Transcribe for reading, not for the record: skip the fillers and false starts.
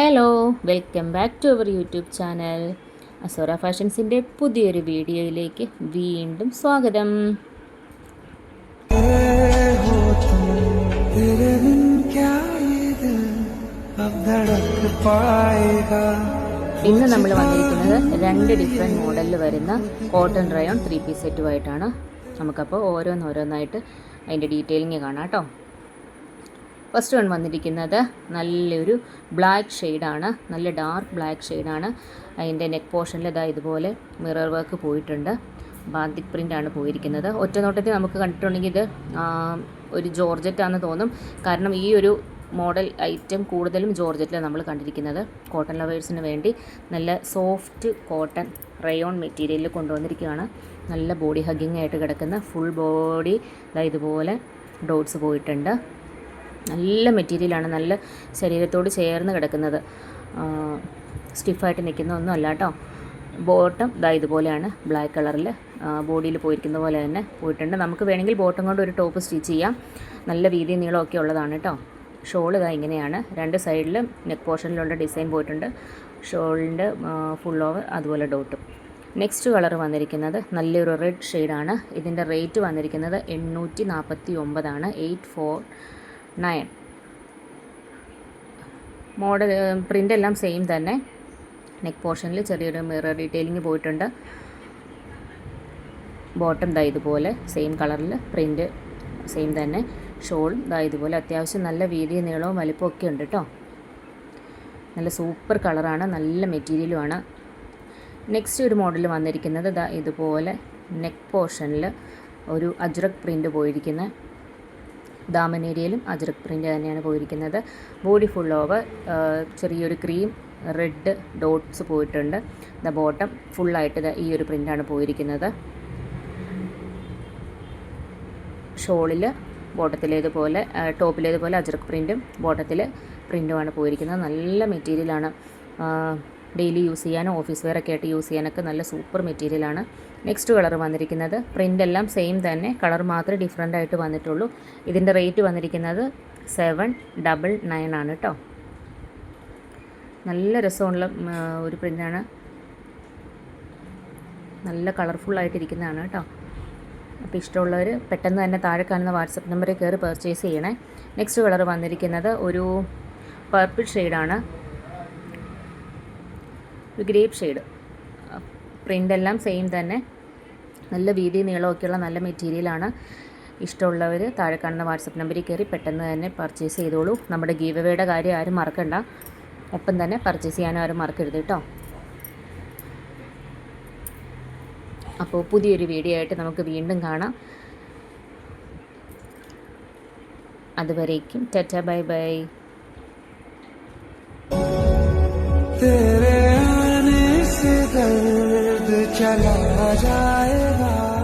Hello, welcome back to our YouTube channel. Azora ഫാഷൻസിൻ്റെ പുതിയൊരു വീഡിയോയിലേക്ക് വീണ്ടും സ്വാഗതം. ഇന്ന് നമ്മൾ വന്നിരിക്കുന്നത് രണ്ട് ഡിഫറെൻറ്റ് മോഡലിൽ വരുന്ന കോട്ടൺ റയോൺ 3 പീസ് സെറ്റുമായിട്ടാണ്. നമുക്കപ്പോൾ ഓരോന്നോരോന്നായിട്ട് അതിൻ്റെ ഡീറ്റെയിലിങ് കാണാം കേട്ടോ. ഫസ്റ്റ് വൺ വന്നിരിക്കുന്നത് നല്ലൊരു ബ്ലാക്ക് ഷെയ്ഡാണ്, നല്ല ഡാർക്ക് ബ്ലാക്ക് ഷെയ്ഡാണ്. അതിൻ്റെ നെക്ക് പോർഷനിൽ ഇതുപോലെ മിറർ വർക്ക് പോയിട്ടുണ്ട്. ബാന്തിക് പ്രിൻ്റാണ് പോയിരിക്കുന്നത്. ഒറ്റ നോട്ടത്തിൽ നമുക്ക് കണ്ടിട്ടുണ്ടെങ്കിൽ ഇത് ഒരു ജോർജറ്റാണെന്ന് തോന്നും. കാരണം ഈ ഒരു മോഡൽ ഐറ്റം കൂടുതലും ജോർജറ്റിലാണ് നമ്മൾ കണ്ടിരിക്കുന്നത്. കോട്ടൺ ലവേഴ്സിന് വേണ്ടി നല്ല സോഫ്റ്റ് കോട്ടൺ റയോൺ മെറ്റീരിയലിൽ കൊണ്ടുവന്നിരിക്കുകയാണ്. നല്ല ബോഡി ഹഗ്ഗിങ് ആയിട്ട് കിടക്കുന്ന ഫുൾ ബോഡി ഇതുപോലെ ഡോട്ട്സ് പോയിട്ടുണ്ട്. നല്ല മെറ്റീരിയലാണ്, നല്ല ശരീരത്തോട് ചേർന്ന് കിടക്കുന്നത്, സ്റ്റിഫായിട്ട് നിൽക്കുന്ന ഒന്നും അല്ല കേട്ടോ. ബോട്ടം ഇതുപോലെയാണ് ബ്ലാക്ക് കളറിൽ ബോഡിയിൽ പോയിരിക്കുന്ന പോലെ തന്നെ പോയിട്ടുണ്ട്. നമുക്ക് വേണമെങ്കിൽ ബോട്ടം കൊണ്ട് ഒരു ടോപ്പ് സ്റ്റിച്ച് ചെയ്യാം. നല്ല വീതി നീളമൊക്കെ ഉള്ളതാണ് കേട്ടോ. ഷോൾ ഇങ്ങനെയാണ്. രണ്ട് സൈഡിലും നെക്ക് പോർഷനിലുള്ള ഡിസൈൻ പോയിട്ടുണ്ട്. ഷോളിൻ്റെ ഫുൾ ഓവർ അതുപോലെ ഡോട്ടും. നെക്സ്റ്റ് കളർ വന്നിരിക്കുന്നത് നല്ലൊരു റെഡ് ഷെയ്ഡാണ്. ഇതിൻ്റെ റേറ്റ് വന്നിരിക്കുന്നത് 849 849. മോഡൽ പ്രിൻ്റ് എല്ലാം സെയിം തന്നെ. നെക്ക് പോർഷനിൽ ചെറിയൊരു മിറർ ഡീറ്റെയിലിംഗ് പോയിട്ടുണ്ട്. ബോട്ടം ഇതുപോലെ സെയിം കളറിൽ പ്രിൻ്റ് സെയിം തന്നെ. ഷോളും ഇതുപോലെ അത്യാവശ്യം നല്ല വീതിയും നീളവും വലിപ്പവും ഒക്കെ ഉണ്ട് കേട്ടോ. നല്ല സൂപ്പർ കളറാണ്, നല്ല മെറ്റീരിയലുമാണ്. നെക്സ്റ്റ് ഒരു മോഡൽ വന്നിരിക്കുന്നത് ഇതുപോലെ നെക്ക് പോർഷനിൽ ഒരു അജ്രക് പ്രിൻ്റ് പോയിരിക്കുന്ന, ദാമൻ ഏരിയയിലും അജ്രക് പ്രിൻ്റ് തന്നെയാണ് പോയിരിക്കുന്നത്. ബോഡി ഫുൾ ഓവർ ചെറിയൊരു ക്രീം റെഡ് ഡോട്ട്സ് പോയിട്ടുണ്ട്. ബോട്ടം ഫുള്ളായിട്ട് ഈ ഒരു പ്രിൻ്റാണ് പോയിരിക്കുന്നത്. ഷോളിൽ ബോട്ടത്തിലേതുപോലെ ടോപ്പിലേതുപോലെ അജ്രക് പ്രിൻറ്റും ബോട്ടത്തിൽ പ്രിൻറ്റുമാണ് പോയിരിക്കുന്നത്. നല്ല മെറ്റീരിയലാണ്. ഡെയിലി യൂസ് ചെയ്യാനും ഓഫീസ് വെയറൊക്കെ ആയിട്ട് യൂസ് ചെയ്യാനൊക്കെ നല്ല സൂപ്പർ മെറ്റീരിയലാണ്. നെക്സ്റ്റ് കളർ വന്നിരിക്കുന്നത് പ്രിൻ്റ് എല്ലാം സെയിം തന്നെ, കളർ മാത്രമേ ഡിഫറെൻ്റ് ആയിട്ട് വന്നിട്ടുള്ളൂ. ഇതിൻ്റെ റേറ്റ് വന്നിരിക്കുന്നത് 799 ആണ് കേട്ടോ. നല്ല രസമുള്ള ഒരു പ്രിൻ്റാണ്, നല്ല കളർഫുള്ളായിട്ടിരിക്കുന്നതാണ് കേട്ടോ. അപ്പോൾ ഇഷ്ടമുള്ളവർ പെട്ടെന്ന് തന്നെ താഴെ കാണുന്ന വാട്സപ്പ് നമ്പറിൽ കയറി പർച്ചേസ് ചെയ്യണേ. നെക്സ്റ്റ് കളർ വന്നിരിക്കുന്നത് ഒരു പർപ്പിൾ ഷെയ്ഡാണ്, ഒരു ഗ്രേപ്പ് ഷെയ്ഡ്. പ്രിൻ്റ് എല്ലാം സെയിം തന്നെ, നല്ല വീതി നീളമൊക്കെയുള്ള നല്ല മെറ്റീരിയലാണ്. ഇഷ്ടമുള്ളവർ താഴെ കാണുന്ന വാട്സപ്പ് നമ്പറിൽ കയറി പെട്ടെന്ന് തന്നെ പർച്ചേസ് ചെയ്തോളൂ. നമ്മുടെ ഗീവ് അവേയുടെ കാര്യം ആരും മറക്കണ്ട, ഒപ്പം തന്നെ പർച്ചേസ് ചെയ്യാനും ആരും മറക്കരുത് കേട്ടോ. അപ്പോൾ പുതിയൊരു വീഡിയോ ആയിട്ട് നമുക്ക് വീണ്ടും കാണാം. അതുവരേക്കും ടാറ്റ ബൈ ബൈ. तेरे आने से दर्द चला जाएगा.